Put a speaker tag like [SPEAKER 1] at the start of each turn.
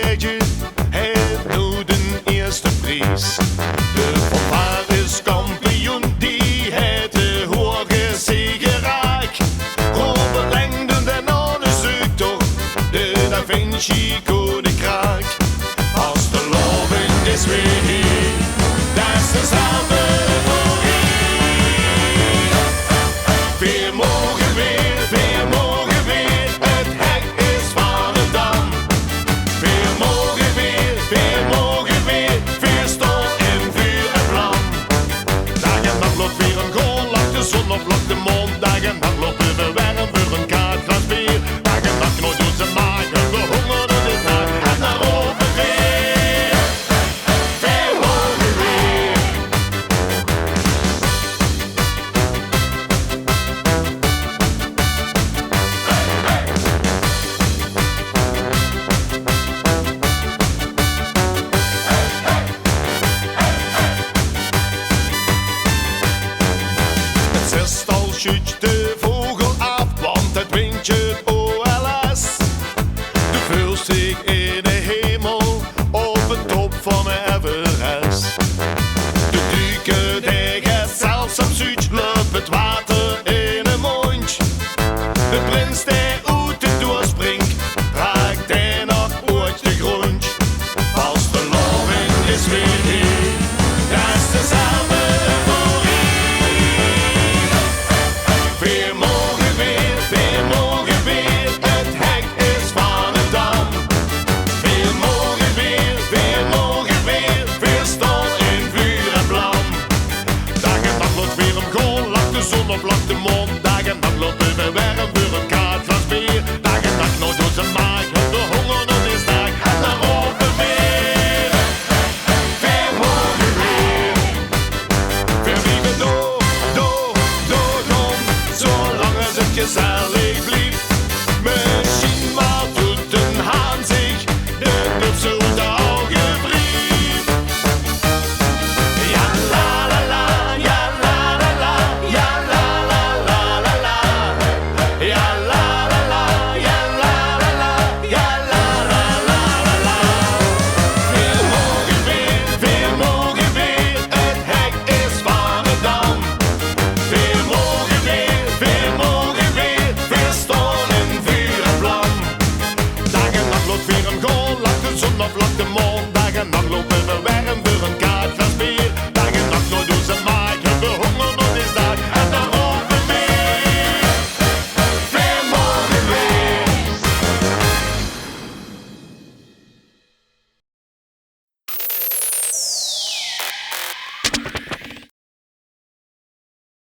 [SPEAKER 1] Beertje heeft nu de eerste prijs. De fanfare is kampioen, die heeft de hoge sigarak. Robert Lengden den Arne zoekt toch de Da Vinci Koninkrijk. Als de loving is weer hier, dat is dezelfde voor hier. Weer mogen weer, weer mogen weer, het hek is van de dam. Weer mogen weer, weer stond in vuur en vlam. Dag en nacht loopt weer een goal, lacht de zon op, lacht de mond. Dag en nacht loopt weer de werm voor een kaartglas bier. Dag en nacht nooit doen ze maken, de honger door de nacht. En daarover weer, weer mogen weer. Het zestal schudt de vogel af, want het windje het OLS. De vuil steekt in de hemel op het top van Everest. De duiken tegen zelfs op Zuid loopt het water.